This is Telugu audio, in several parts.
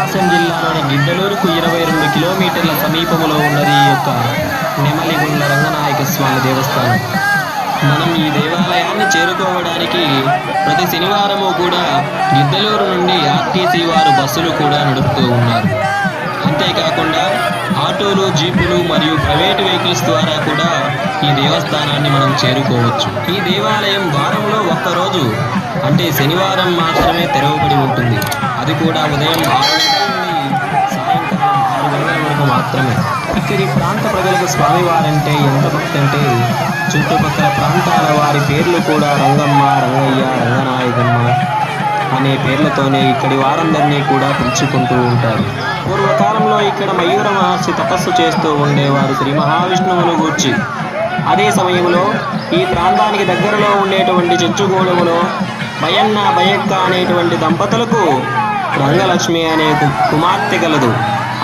ప్రకాశం జిల్లాలోని గిద్దలూరుకు 22 కిలోమీటర్ల సమీపంలో ఉన్నది ఈ యొక్క నెమలిగుండ్ల రంగనాయక స్వామి దేవస్థానం. మనం ఈ దేవాలయాన్ని చేరుకోవడానికి ప్రతి శనివారము కూడా గిద్దలూరు నుండి ఆర్టీసీ వారు బస్సులు కూడా నడుపుతూ ఉన్నారు. అంతేకాకుండా ఆటోలు, జీపులు మరియు ప్రైవేటు వెహికల్స్ ద్వారా కూడా ఈ దేవస్థానాన్ని మనం చేరుకోవచ్చు. ఈ దేవాలయం వారంలో ఒక్కరోజు అంటే శనివారం మాత్రమే తెరవబడి ఉంటుంది. అది కూడా ఉదయం 6 నుండి సాయంకాలం 6 వరకు మాత్రమే. ఇక్కడి ప్రాంత ప్రజలకు స్వామివారంటే ఎంత భక్తి అంటే చుట్టుపక్కల ప్రాంతాల వారి పేర్లు కూడా రంగమ్మ, రంగయ్య, రంగనాయకమ్మ అనే పేర్లతోనే ఇక్కడి వారందరినీ కూడా పిలుచుకుంటూ ఉంటారు. పూర్వకాలంలో ఇక్కడ మయూర మహర్షి తపస్సు చేస్తూ ఉండేవారు శ్రీ మహావిష్ణువును గూర్చి. అదే సమయంలో ఈ ప్రాంతానికి దగ్గరలో ఉండేటువంటి చెంచుగూడెములో బయన్న బయక్క అనేటువంటి దంపతులకు రంగలక్ష్మి అనే కుమార్తె కలదు.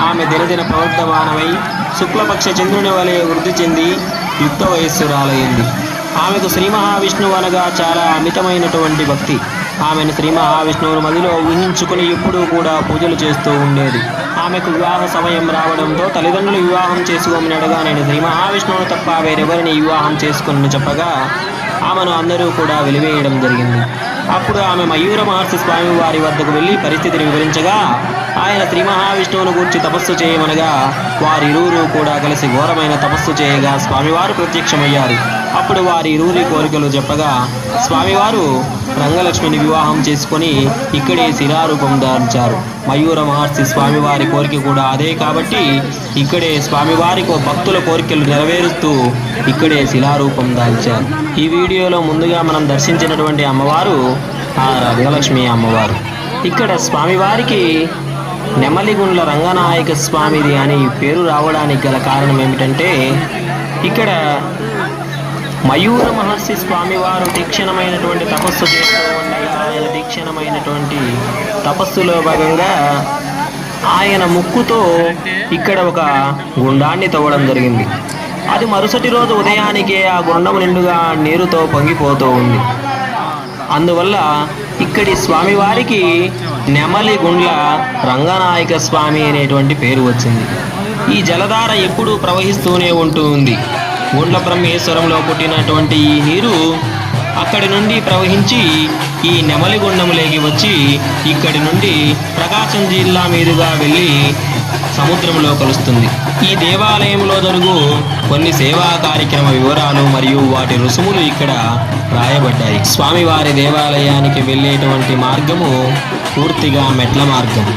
ఆమె దినదిన ప్రవర్ధమానమై శుక్లపక్ష చంద్రుని వలె వృద్ధి చెంది యుక్త వయస్సురాలయ్యింది. ఆమెకు శ్రీ మహావిష్ణువు అనగా చాలా అమితమైనటువంటి భక్తి. ఆమెను శ్రీ మహావిష్ణువును మదిలో ఊహించుకుని ఎప్పుడూ కూడా పూజలు చేస్తూ ఉండేది. ఆమెకు వివాహ సమయం రావడంతో తల్లిదండ్రులు వివాహం చేసుకోమని అడగా నేను శ్రీ మహావిష్ణువును తప్ప వేరెవరిని వివాహం చేసుకుని చెప్పగా ఆమెను అందరూ కూడా వెలివేయడం జరిగింది. అప్పుడు ఆమె మయూర మహర్షి స్వామి వారి వద్దకు వెళ్ళి పరిస్థితిని వివరించగా ఆయన శ్రీ మహావిష్ణువును గూర్చి తపస్సు చేయమనగా వారిరువురు కూడా కలిసి ఘోరమైన తపస్సు చేయగా స్వామివారు ప్రత్యక్షమయ్యారు. అప్పుడు వారిరువురి కోరికలు చెప్పగా స్వామివారు రంగలక్ష్మిని వివాహం చేసుకొని ఇక్కడే శిలారూపం దాల్చారు. మయూర మహర్షి స్వామివారి కోరిక కూడా అదే కాబట్టి ఇక్కడే స్వామివారికి భక్తుల కోరికలు నెరవేరుస్తూ ఇక్కడే శిలారూపం దాల్చారు. ఈ వీడియోలో ముందుగా మనం దర్శించినటువంటి అమ్మవారు ఆ రంగలక్ష్మి అమ్మవారు. ఇక్కడ స్వామివారికి నెమలిగుండ్ల రంగనాయక స్వామిది అని పేరు రావడానికి గల కారణం ఏమిటంటే ఇక్కడ మయూర మహర్షి స్వామివారు తీక్షణమైనటువంటి తపస్సు చేస్తూ ఉండగా ఆయన తీక్షణమైనటువంటి తపస్సులో భాగంగా ఆయన ముక్కుతో ఇక్కడ ఒక గుండాన్ని తవ్వడం జరిగింది. అది మరుసటి రోజు ఉదయానికే ఆ గుండం నిండుగా నీరుతో పొంగిపోతూ ఉంది. అందువల్ల ఇక్కడి స్వామివారికి నెమలిగుండ్ల రంగనాయక స్వామి అనేటువంటి పేరు వచ్చింది. ఈ జలధార ఎప్పుడూ ప్రవహిస్తూనే ఉంటుంది. గుండ్ల బ్రహ్మేశ్వరంలో పుట్టినటువంటి ఈ నీరు అక్కడి నుండి ప్రవహించి ఈ నెమలిగుండంలోకి వచ్చి ఇక్కడి నుండి ప్రకాశం జిల్లా మీదుగా వెళ్ళి సముద్రంలో కలుస్తుంది. ఈ దేవాలయంలో జరుగు కొన్ని సేవా కార్యక్రమ వివరాలు మరియు వాటి రుసుములు ఇక్కడ రాయబడ్డాయి. స్వామివారి దేవాలయానికి వెళ్ళేటువంటి మార్గము పూర్తిగా మెట్ల మార్గం.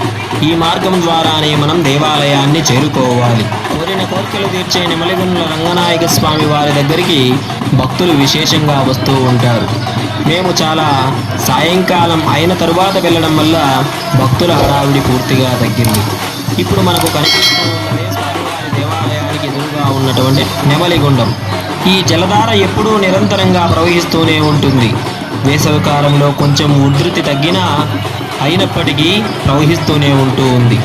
ఈ మార్గం ద్వారానే మనం దేవాలయాన్ని చేరుకోవాలి. కోరిన కోరికలు తీర్చే నెమలిగుండ్ల రంగనాయక స్వామి వారి దగ్గరికి భక్తులు విశేషంగా వస్తూ ఉంటారు. మేము చాలా సాయంకాలం అయిన తరువాత వెళ్ళడం వల్ల భక్తుల హడావిడి పూర్తిగా తగ్గింది. ఇప్పుడు మనకు కనిపిస్తూ ఉన్నదే స్వామివారి దేవాలయానికి ఎదురుగా ఉన్నటువంటి నెమలిగుండం. ఈ జలధార ఎప్పుడూ నిరంతరంగా ప్రవహిస్తూనే ఉంటుంది. వేసవికాలంలో కొంచెం ఉధృతి తగ్గినా అయినప్పటికీ ప్రవహిస్తూనే ఉంది.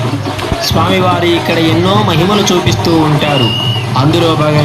స్వామివారి ఇక్కడ ఎన్నో మహిమలు చూపిస్తూ ఉంటారు. అందులో భాగంగా